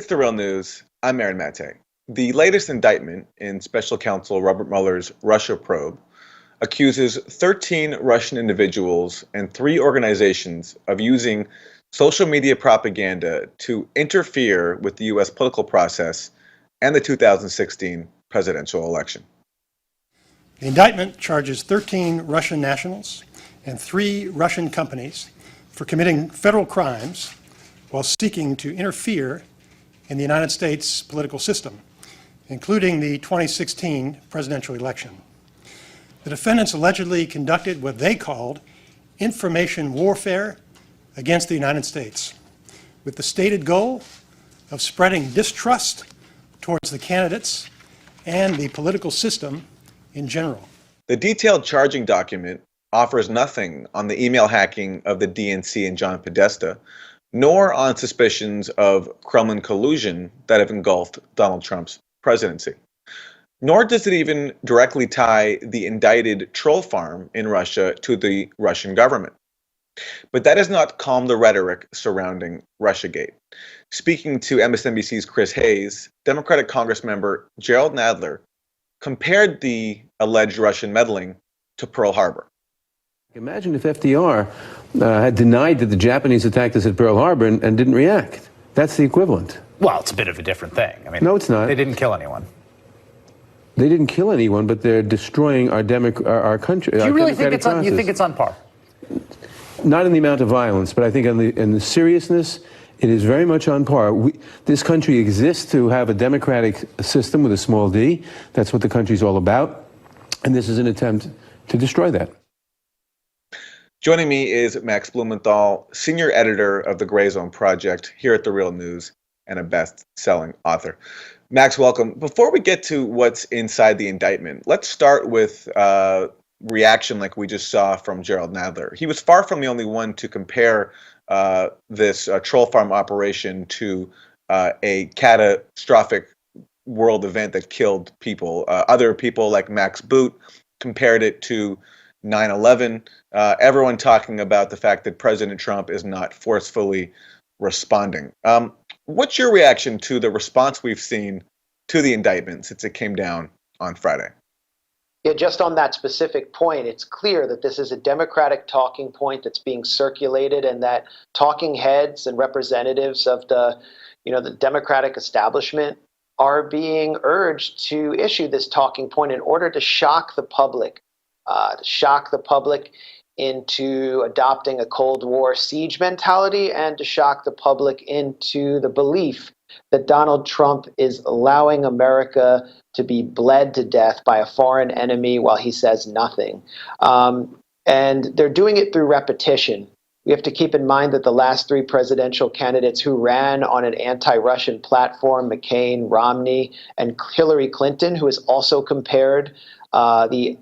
It's the real news. I'm Aaron Mate. The latest indictment in Special Counsel Robert Mueller's Russia probe accuses 13 Russian individuals and 3 organizations of using social media propaganda to interfere with the U.S. political process and the 2016 presidential election. The indictment charges 13 Russian nationals and 3 Russian companies for committing federal crimes while seeking to interfere in the United States political system, including the 2016 presidential election. The defendants allegedly conducted what they called information warfare against the United States, with the stated goal of spreading distrust towards the candidates and the political system in general. The detailed charging document offers nothing on the email hacking of the DNC and John Podesta, nor on suspicions of Kremlin collusion that have engulfed Donald Trump's presidency. Nor does it even directly tie the indicted troll farm in Russia to the Russian government. But that has not calmed the rhetoric surrounding Russiagate. Speaking to MSNBC's Chris Hayes, Democratic Congressmember Gerald Nadler compared the alleged Russian meddling to Pearl Harbor. Imagine if FDR had denied that the Japanese attacked us at Pearl Harbor and didn't react. That's the equivalent. Well, it's a bit of a different thing. I mean, no, it's not. They didn't kill anyone. They didn't kill anyone, but they're destroying our country. Do you really think it's on? You think it's on par? Not in the amount of violence, but I think in the seriousness, it is very much on par. This country exists to have a democratic system with a small d. That's what the country's all about. And this is an attempt to destroy that. Joining me is Max Blumenthal, senior editor of the Gray Zone Project here at The Real News and a best-selling author. Max, welcome. Before we get to what's inside the indictment, let's start with reaction like we just saw from Gerald Nadler. He was far from the only one to compare this troll farm operation to a catastrophic world event that killed people. Other people like Max Boot compared it to 9/11. Everyone talking about the fact that President Trump is not forcefully responding. What's your reaction to the response we've seen to the indictment since it came down on Friday? Yeah, just on that specific point, it's clear that this is a Democratic talking point that's being circulated, and that talking heads and representatives of the Democratic establishment are being urged to issue this talking point in order to shock the public into adopting a Cold War siege mentality, and to shock the public into the belief that Donald Trump is allowing America to be bled to death by a foreign enemy while he says nothing. And they're doing it through repetition. We have to keep in mind that the last 3 presidential candidates who ran on an anti-Russian platform, McCain, Romney, and Hillary Clinton, who has also compared the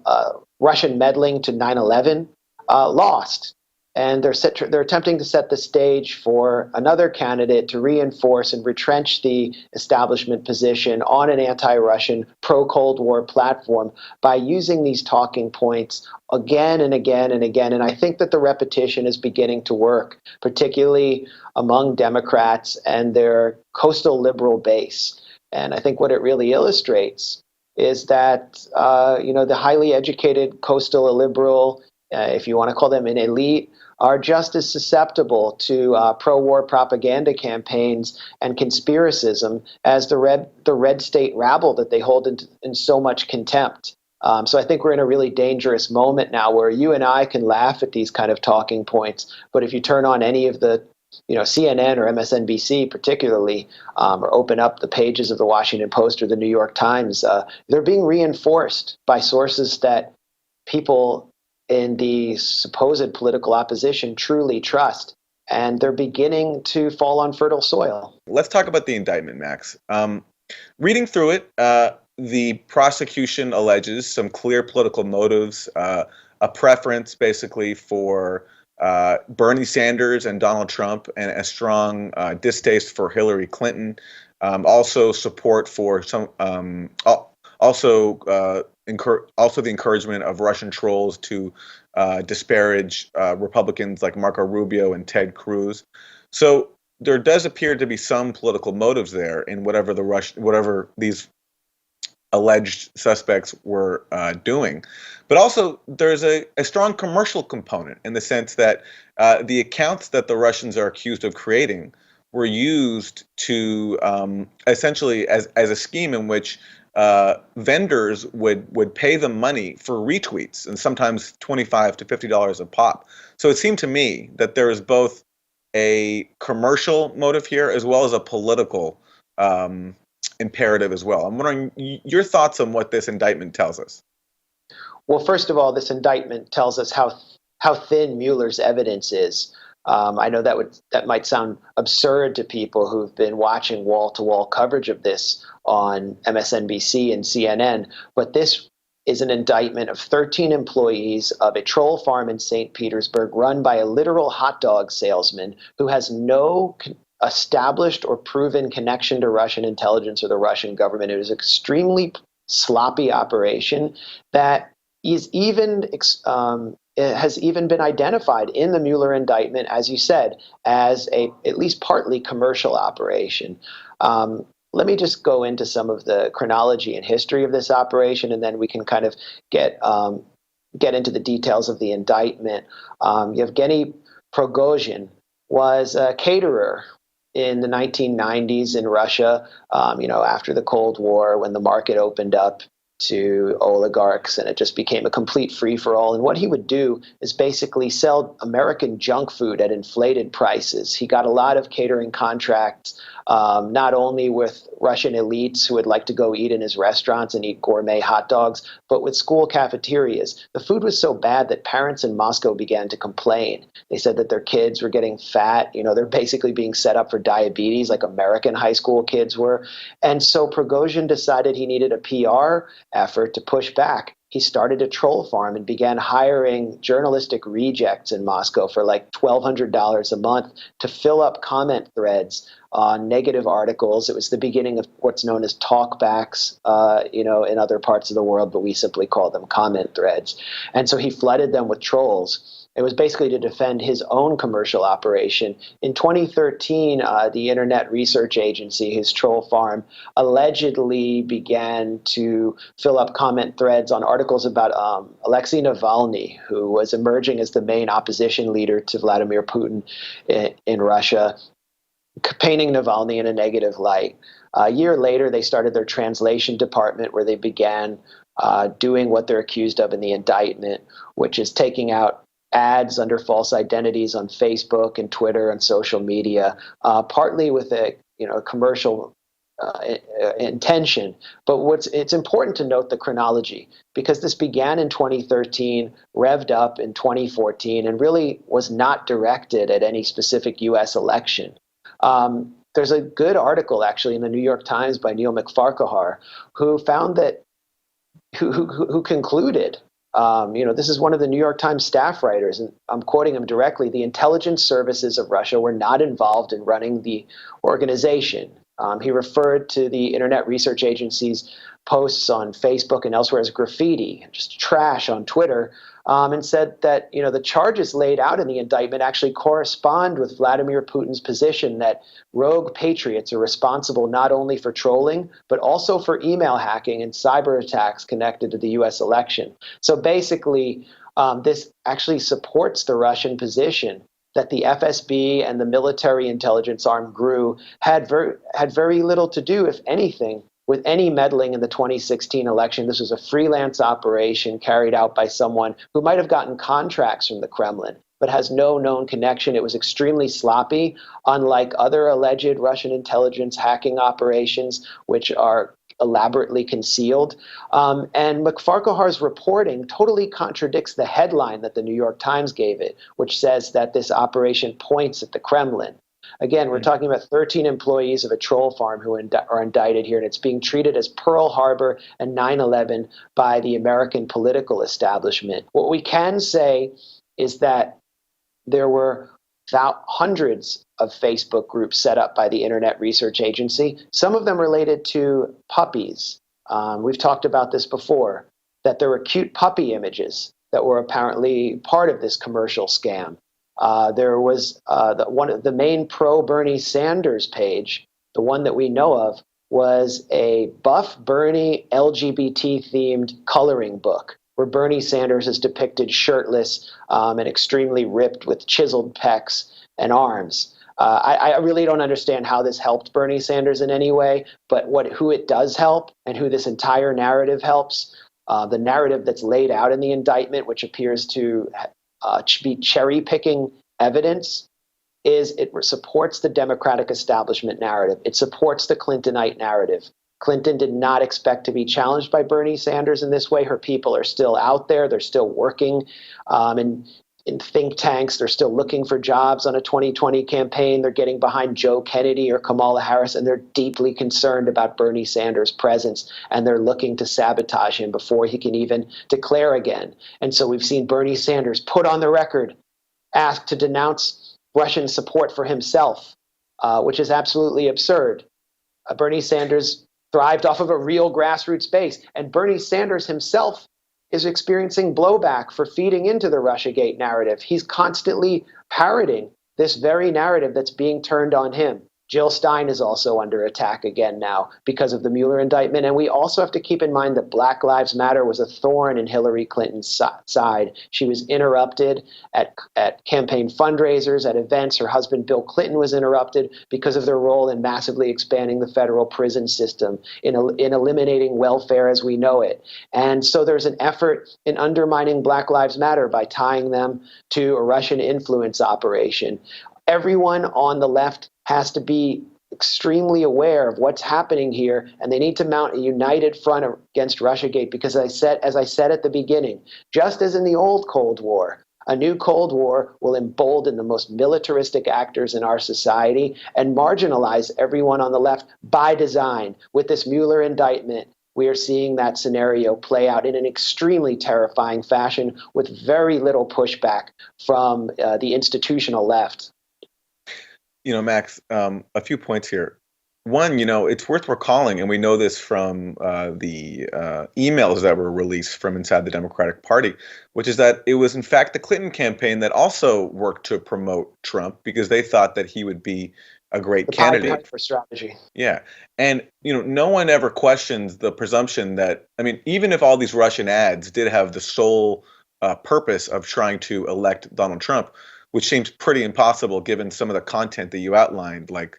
Russian meddling to 9/11, lost. And they're attempting to set the stage for another candidate to reinforce and retrench the establishment position on an anti-Russian, pro-Cold War platform by using these talking points again and again and again. And I think that the repetition is beginning to work, particularly among Democrats and their coastal liberal base. And I think what it really illustrates is that the highly educated coastal liberal, if you want to call them an elite, are just as susceptible to pro-war propaganda campaigns and conspiracism as the red state rabble that they hold in so much contempt. So I think we're in a really dangerous moment now where you and I can laugh at these kind of talking points, but if you turn on any of the CNN or MSNBC particularly, or open up the pages of the Washington Post or the New York Times, they're being reinforced by sources that people in the supposed political opposition truly trust, and they're beginning to fall on fertile soil. Let's talk about the indictment, Max. Reading through it, the prosecution alleges some clear political motives, a preference basically for Bernie Sanders and Donald Trump, and a strong distaste for Hillary Clinton. Also support for some, also the encouragement of Russian trolls to disparage Republicans like Marco Rubio and Ted Cruz. So there does appear to be some political motives there in whatever these alleged suspects were doing. But also, there's a strong commercial component in the sense that the accounts that the Russians are accused of creating were used to essentially as a scheme in which vendors would pay them money for retweets, and sometimes $25 to $50 a pop. So it seemed to me that there is both a commercial motive here as well as a political imperative as well. I'm wondering your thoughts on what this indictment tells us. Well, first of all, this indictment tells us how thin Mueller's evidence is. I know that might sound absurd to people who've been watching wall-to-wall coverage of this on MSNBC and CNN, but this is an indictment of 13 employees of a troll farm in St. Petersburg run by a literal hot dog salesman who has no established or proven connection to Russian intelligence or the Russian government. It is an extremely sloppy operation that is it has even been identified in the Mueller indictment, as you said, as a at least partly commercial operation. Let me just go into some of the chronology and history of this operation, and then we can kind of get into the details of the indictment. Yevgeny Prigozhin was a caterer in the 1990s in Russia, after the Cold War, when the market opened up to oligarchs and it just became a complete free-for-all. And what he would do is basically sell American junk food at inflated prices. He got a lot of catering contracts, not only with Russian elites who would like to go eat in his restaurants and eat gourmet hot dogs, but with school cafeterias. The food was so bad that parents in Moscow began to complain. They said that their kids were getting fat. They're basically being set up for diabetes like American high school kids were. And so Prigozhin decided he needed a PR effort to push back. He started a troll farm and began hiring journalistic rejects in Moscow for like $1,200 a month to fill up comment threads on negative articles. It was the beginning of what's known as talkbacks, in other parts of the world, but we simply call them comment threads. And so he flooded them with trolls. It was basically to defend his own commercial operation. In 2013, the Internet Research Agency, his troll farm, allegedly began to fill up comment threads on articles about Alexei Navalny, who was emerging as the main opposition leader to Vladimir Putin in Russia, painting Navalny in a negative light. A year later, they started their translation department, where they began doing what they're accused of in the indictment, which is taking out ads under false identities on Facebook and Twitter and social media, partly with a commercial intention. But it's important to note the chronology, because this began in 2013, revved up in 2014, and really was not directed at any specific U.S. election. There's a good article actually in the New York Times by Neil McFarquhar, who found that, who concluded, this is one of the New York Times staff writers, and I'm quoting him directly: the intelligence services of Russia were not involved in running the organization. He referred to the Internet Research Agency's posts on Facebook and elsewhere as graffiti, just trash on Twitter, and said that the charges laid out in the indictment actually correspond with Vladimir Putin's position that rogue patriots are responsible not only for trolling, but also for email hacking and cyber attacks connected to the U.S. election. So basically, this actually supports the Russian position that the FSB and the military intelligence arm GRU had very little to do, if anything, with any meddling in the 2016 election. This was a freelance operation carried out by someone who might have gotten contracts from the Kremlin, but has no known connection. It was extremely sloppy, unlike other alleged Russian intelligence hacking operations, which are elaborately concealed. And McFarquhar's reporting totally contradicts the headline that the New York Times gave it, which says that this operation points at the Kremlin. Again, we're talking about 13 employees of a troll farm who are indicted here, and it's being treated as Pearl Harbor and 9/11 by the American political establishment. What we can say is that there were hundreds of Facebook groups set up by the Internet Research Agency, some of them related to puppies. We've talked about this before, that there were cute puppy images that were apparently part of this commercial scam. There was one of the main pro-Bernie Sanders page, the one that we know of, was a Buff Bernie LGBT-themed coloring book where Bernie Sanders is depicted shirtless and extremely ripped with chiseled pecs and arms. I really don't understand how this helped Bernie Sanders in any way, but who it does help and who this entire narrative helps, the narrative that's laid out in the indictment, which appears to be cherry-picking evidence, is it supports the Democratic establishment narrative. It supports the Clintonite narrative. Clinton did not expect to be challenged by Bernie Sanders in this way. Her people are still out there. They're still working in think tanks. They're still looking for jobs on a 2020 campaign. They're getting behind Joe Kennedy or Kamala Harris, and they're deeply concerned about Bernie Sanders' presence, and they're looking to sabotage him before he can even declare again. And so we've seen Bernie Sanders put on the record, ask to denounce Russian support for himself, which is absolutely absurd. Bernie Sanders thrived off of a real grassroots base, and Bernie Sanders himself is experiencing blowback for feeding into the Russiagate narrative. He's constantly parroting this very narrative that's being turned on him. Jill Stein is also under attack again now because of the Mueller indictment. And we also have to keep in mind that Black Lives Matter was a thorn in Hillary Clinton's side. She was interrupted at campaign fundraisers, at events. Her husband, Bill Clinton, was interrupted because of their role in massively expanding the federal prison system, in eliminating welfare as we know it. And so there's an effort in undermining Black Lives Matter by tying them to a Russian influence operation. Everyone on the left has to be extremely aware of what's happening here, and they need to mount a united front against Russiagate because, as I said at the beginning, just as in the old Cold War, a new Cold War will embolden the most militaristic actors in our society and marginalize everyone on the left by design. With this Mueller indictment, we are seeing that scenario play out in an extremely terrifying fashion with very little pushback from the institutional left. Max, a few points here. One, it's worth recalling, and we know this from the emails that were released from inside the Democratic Party, which is that it was in fact the Clinton campaign that also worked to promote Trump because they thought that he would be a great candidate for strategy. Yeah. And, no one ever questions the presumption that, even if all these Russian ads did have the sole purpose of trying to elect Donald Trump, which seems pretty impossible given some of the content that you outlined, like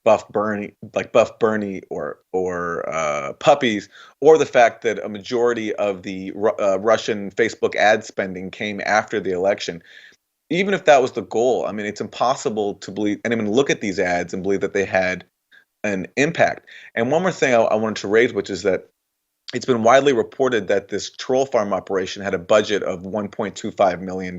Buff Bernie or puppies, or the fact that a majority of the Russian Facebook ad spending came after the election. Even if that was the goal, it's impossible to believe and even look at these ads and believe that they had an impact. And one more thing I wanted to raise, which is that it's been widely reported that this troll farm operation had a budget of $1.25 million.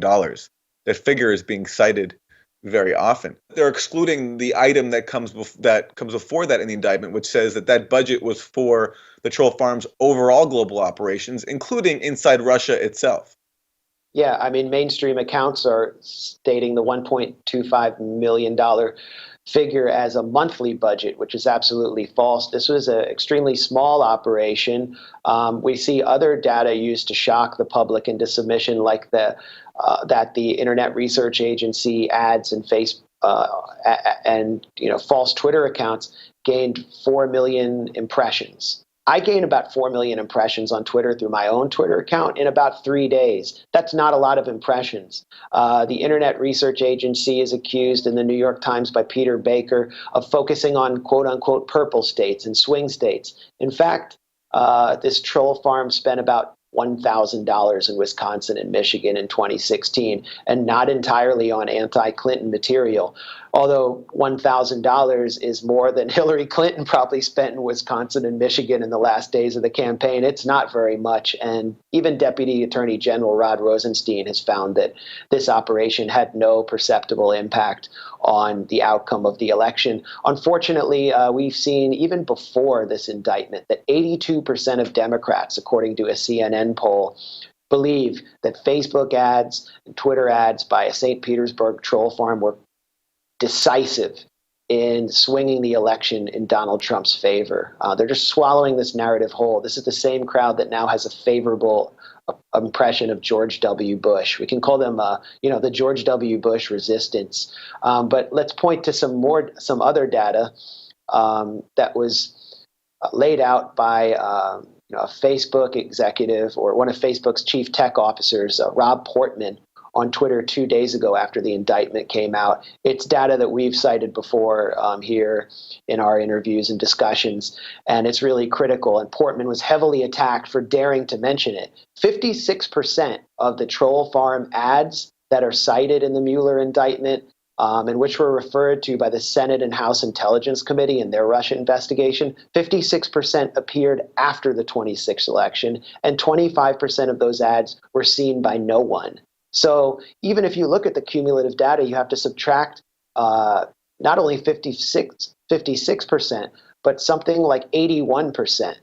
That figure is being cited very often. They're excluding the item that comes before that in the indictment, which says that budget was for the troll farm's overall global operations, including inside Russia itself. Yeah, mainstream accounts are stating the $1.25 million figure as a monthly budget, which is absolutely false. This was an extremely small operation. We see other data used to shock the public into submission, like that the Internet Research Agency ads and false Twitter accounts gained 4 million impressions. I gained about 4 million impressions on Twitter through my own Twitter account in about 3 days. That's not a lot of impressions. The Internet Research Agency is accused in the New York Times by Peter Baker of focusing on quote unquote purple states and swing states. In fact, this troll farm spent about $1,000 in Wisconsin and Michigan in 2016, and not entirely on anti-Clinton material. Although $1,000 is more than Hillary Clinton probably spent in Wisconsin and Michigan in the last days of the campaign, it's not very much. And even Deputy Attorney General Rod Rosenstein has found that this operation had no perceptible impact on the outcome of the election. Unfortunately, we've seen even before this indictment that 82% of Democrats, according to a CNN poll, believe that Facebook ads and Twitter ads by a St. Petersburg troll farm were decisive in swinging the election in Donald Trump's favor. They're just swallowing this narrative whole. This is the same crowd that now has a favorable impression of George W. Bush. We can call them, the George W. Bush resistance. But let's point to some other data that was laid out by a Facebook executive or one of Facebook's chief tech officers, Rob Portman, on Twitter 2 days ago after the indictment came out. It's data that we've cited before here in our interviews and discussions, and it's really critical. And Portman was heavily attacked for daring to mention it. 56% of the troll farm ads that are cited in the Mueller indictment, and which were referred to by the Senate and House Intelligence Committee in their Russia investigation, 56% appeared after the 26th election, and 25% of those ads were seen by no one. So even if you look at the cumulative data, you have to subtract not only 56%, but something like 81%.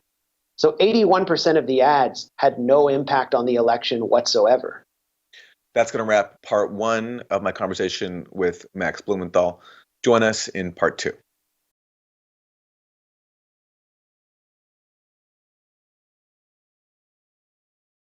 So 81% of the ads had no impact on the election whatsoever. That's going to wrap part one of my conversation with Max Blumenthal. Join us in part two.